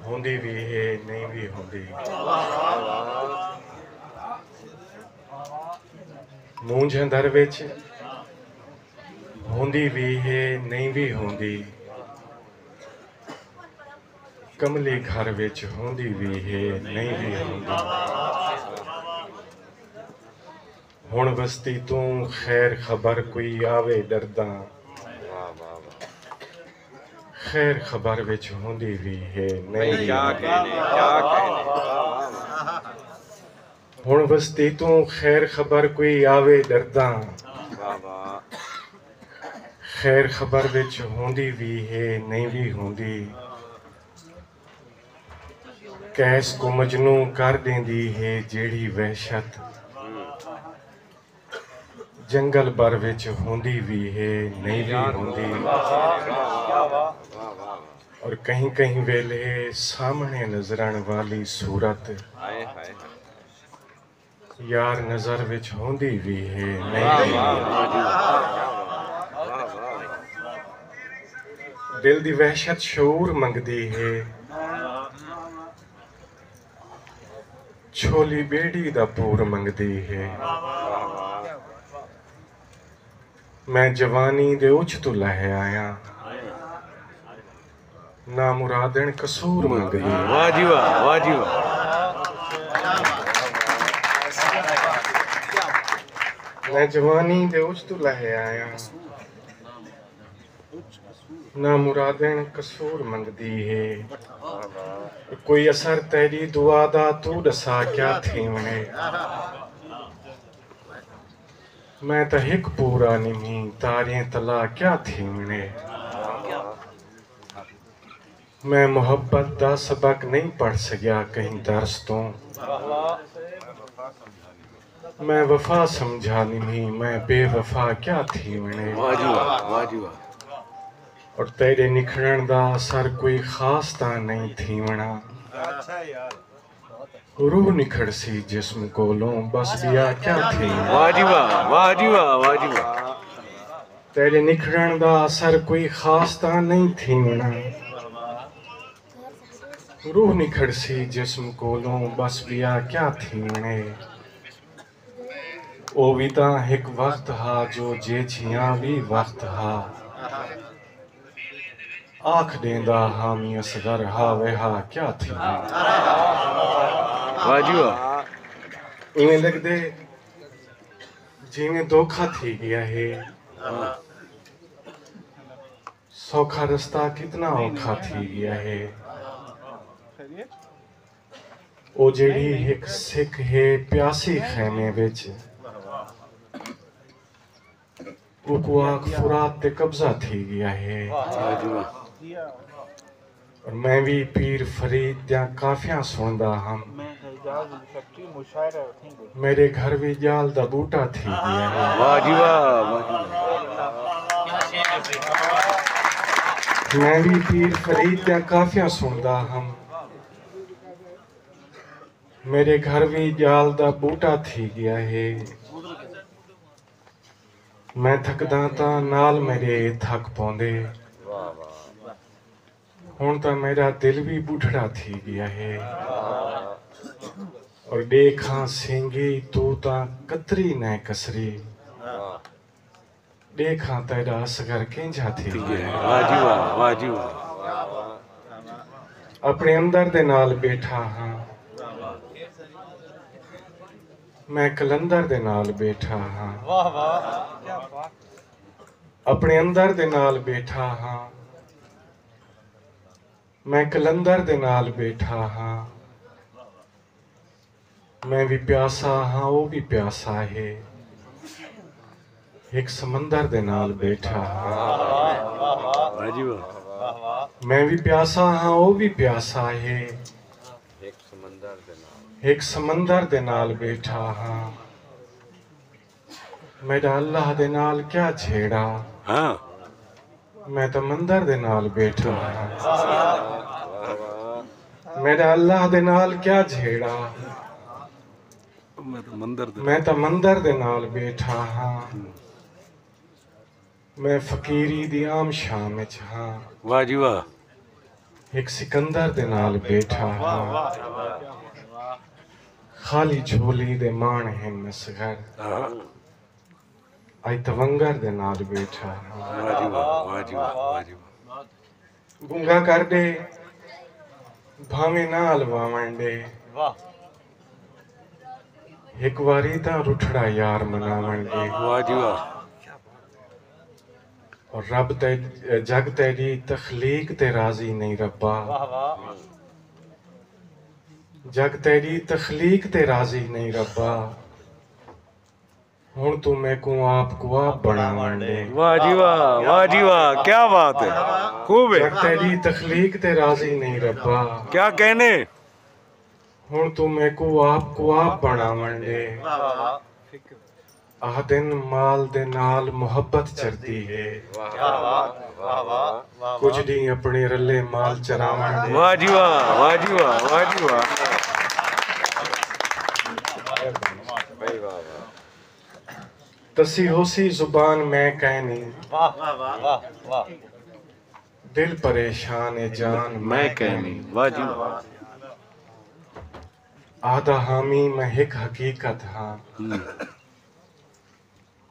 होंदी भी है नहीं भी होंदी। मूंझ अंदर विच होंदी भी है नहीं भी होंदी। कमली घर विच होंदी भी है नहीं भी होंदी। हुण बस्ती तू खैर खबर कोई आवे डरदा। खैर खबर विच होंदी भी है नहीं भी होंदी। हुण बस्ती तू खैर खबर कोई आवे डरदा। खैर खबर विच होंदी भी है नहीं भी होंदी। कैस को मजनू कर देंदी है जेड़ी वहशत जंगल बर विच होंदी भी है नहीं भी होंदी। और कहीं कहीं वेले सामने नजरन वाली सूरत यार नजर विच होंदी भी है नहीं भी होंदी। दिल दी वहशत शऊर मंगदी है। छोली बेड़ी दा पूर मंगदी है। मैं जवानी दे उच तो लह आया ना मुरादन कसूर मंगदी। वाह जी वाह, वाह जी वाह। मैं जवानी दे उच तो लह आया ना मुरादन कसूर मंगदी है। कोई असर तेरी दुआ दा तू दसा क्या थीवने। मैं तो हिक पूरा निमी तारियां तला क्या थीवने। मैं मोहब्बत दा सबक नहीं पढ़ सकिया कहीं दर्स तो। मैं वफा समझा निमी मैं बेवफा क्या थीवने। वाह जी वाह, वाह जी वाह। और तेरे निखरण दा असर कोई खास ता नहीं थीवना। रूह निखड़ सी जिस्म कोलों बस बिया क्या थी। वाह जी वाह, वाह जी वाह, वाह जी वाह। तेरे निखरण दा असर कोई खास ता नहीं थीवना। रूह निखड़ सी जिस्म कोलों बस बिया क्या थीवने। ओ भी ता हिक वक्त हा जो जे छिया भी वक्त हा। आख देंदा हामी असगर हा वेहा क्या थी। वाह जी वाह। इवें लगदे जिवें धोखा थी गया है। सौखा रास्ता कितना औखा थी गया है। ओ जेड़ी एक सिख है प्यासी खैमे विच उकवाक फुरात ते कब्जा थी गया है। वाह जी वाह। और मैं भी पीर फरीद त्या काफियां सुनदा हम। मेरे घर भी जाल दा बूटा थी गया है। वाह जी वाह, वाह जी वाह। मैं भी पीर फरीद त्या काफियां सुनदा हम। मेरे घर भी जाल दा बूटा थी गया है। मैं थकदा ता नाल मेरे थक पौंदे। हुण ता मेरा दिल भी बुढ़ड़ा थी गया है। और देखा सिंगी तू ता कतरी न कसरी। देखा तेरा असगर किंजा थी गया। वाह जी वाह, वाह जी वाह। अपने अंदर दे नाल बैठा हाँ मैं कलंदर दे नाल बैठा हाँ। अपने अंदर दे नाल बैठा हाँ मैं कलंदर दे नाल बैठा हाँ। मैं भी प्यासा हाँ वो भी प्यासा है। एक समंदर दे नाल बैठा हाँ। वाह जी वाह। मैं भी प्यासा हाँ वो भी प्यासा है। एक समंदर दे नाल बैठा हाँ। मेरा अल्लाह दे नाल क्या छेड़ा। हाँ मैं तो मंदिर दे नाल बैठा हाँ। मेरा अल्लाह दे नाल क्या छेड़ा। मैं तो मंदिर दे नाल बैठा हाँ। मैं फकीरी दी आम शाम विच हाँ। वाह जी वाह। एक सिकंदर दे नाल बैठा हाँ खाली झोली दे मान है नसगर आई तवंगर दे नाल बैठा गुंगा कर दे भावे नाल वावण दे एक वारी ता रुठड़ा यार मनावण दे और रब ते जग तेरी तखलीक ते राजी नहीं रब्बा जग तेरी तखलीक ते राजी नहीं रब्बा हुण तू मैं को आप बनावण दे वाह जी वाह क्या बात है खूब है जग तेरी तखलीक ते राजी नहीं रब्बा क्या कहने हुण तू मैं को आप बनावण दे आह दिन माल दे नाल मोहब्बत चरदी है कुछ दी अपने रले माल चरावण दे वाह जी वाह तसी होसी जुबान मैं कहनी दिल परेशान है जान मैं कहनी वाह जी आधा हामी मैं एक हकीकत हाँ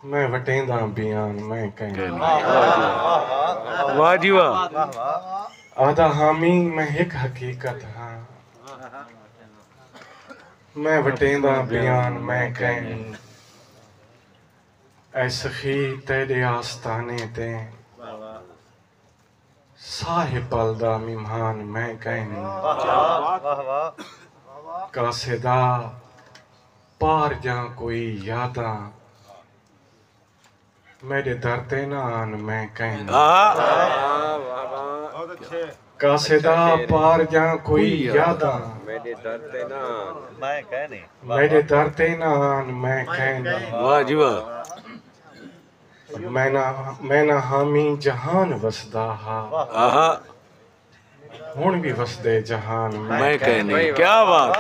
मैं वटेंदा बयान मैं कहनी वाह जी वाह आधा हामी मैं एक हकीकत हाँ मैं वटेंदा बयान मैं कहनी ऐ सखी तेरे आस्ताने ते साहिब पलदा मिमान मैं कहनी कासेदा पार जा कोई यादा मेरे दर ते ना आन मैं कहनी कासेदा पार जा कोई यादा मेरे दर ते ना मैं कहनी मेरे दर ते ना आन मैं कहनी वाह जी वाह मैं ना हामी जहान वसदा हा आहा हुण भी वसदे जहान मैं कहनी क्या बात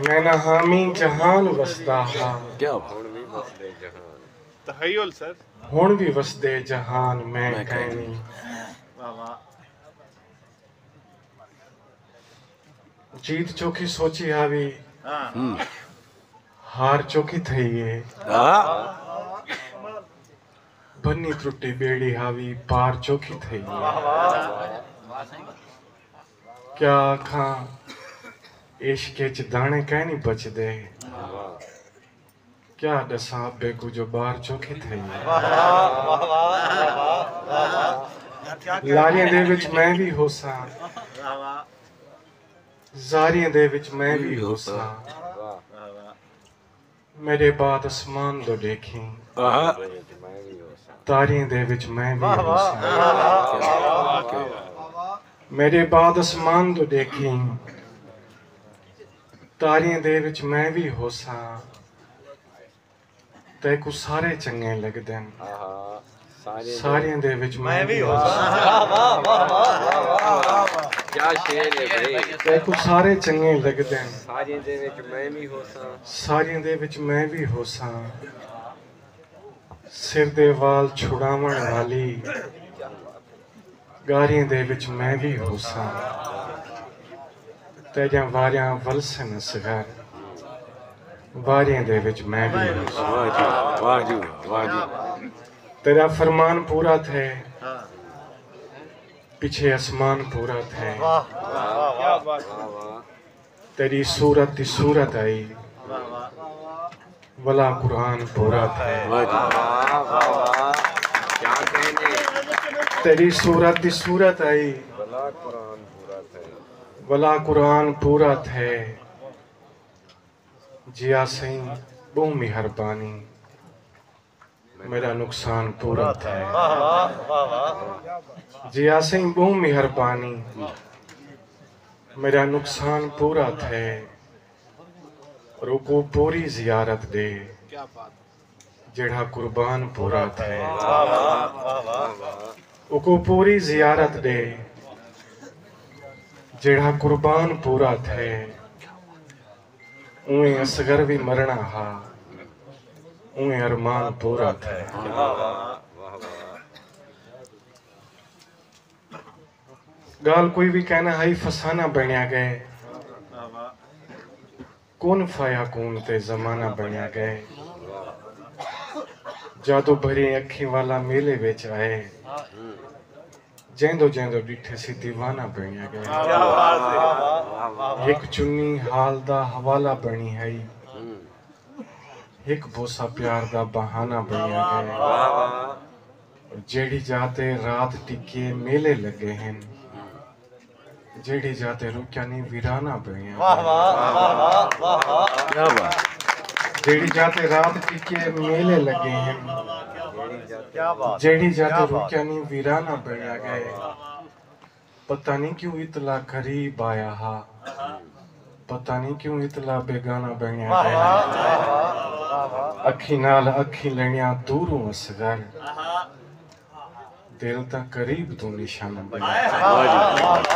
मैं ना हामी जहान वसदा हा क्या तहय्युल सर हुण भी वसदे जहान मैं कहनी जीत चोखी सोची हावी हार चोखी थई है बन्नी त्रुटी बेड़ी हावी पार चोखी थई क्या आखा इश्के च दाने कह नहीं बचदे क्या दसा बेकू जो बार चोखी थई लारियां दे विच मैं भी होसा ਜ਼ਾਰੀਆਂ ਦੇ ਵਿੱਚ मैं भी होसा मेरे बाद आसमान तो देखी तारियां दे विच मैं भी होसा मेरे बाद आसमान तो देखी तारियां दे विच मैं भी होसा ते को सारे चंगे लगदे सारियां दे विच मैं भी होसा क्या शेर है भाई ते को सारे चंगे लगदे सारियां दे विच मैं भी होसा सारियां दे विच मैं भी होसा सिर दे वाल छुड़ावण वाली गारियां दे विच मैं भी होसा तेरियां वारियां वलसन सगर वारियां दे विच मैं भी होसा वाह जी तेरा फरमान पूरा थे पीछे आसमान पूरा थे तेरी सूरत की सूरत आई वला कुरान पूरा थे तेरी सूरत की सूरत आई वला कुरान पूरा थे जिया सही बहु मेहरबानी मेरा नुकसान पूरा था जिया सिंह बहु मेहरबानी मेरा नुकसान पूरा थे रुको पूरी जियारत दे जेड़ा कुर्बान पूरा थे उको पूरी जियारत दे जेड़ा कुर्बान पूरा थे उन्हें असगर भी मरना हा उन्हें अरमान पूरा थे गाल कोई भी कहना हाई फसाना बनया गए कौन फाया कौन ते जमाना बनया गए जादू भरी अखी वाला मेले बेच आए जेंदो जेंदो डिठे सी दीवाना बनया गए एक चुन्नी हाल दा हवाला बनी है एक बोसा प्यार दा बहाना बनया गए जेड़ी जाते रात टिके मेले लगे हैं जेड़ी जाते रुकिया नहीं वीराना बनया क्या बात जेड़ी जाते रात टिके मेले लगे हैं जेड़ी जाते रुकिया नहीं वीराना बनया गए पता नहीं क्यों इतला करीब आया हा पता नहीं क्यों इतला बेगाना बनया गया अखी नाल अखी लड़िया दूरों असगर दिल ता करीब तो निशाना बनया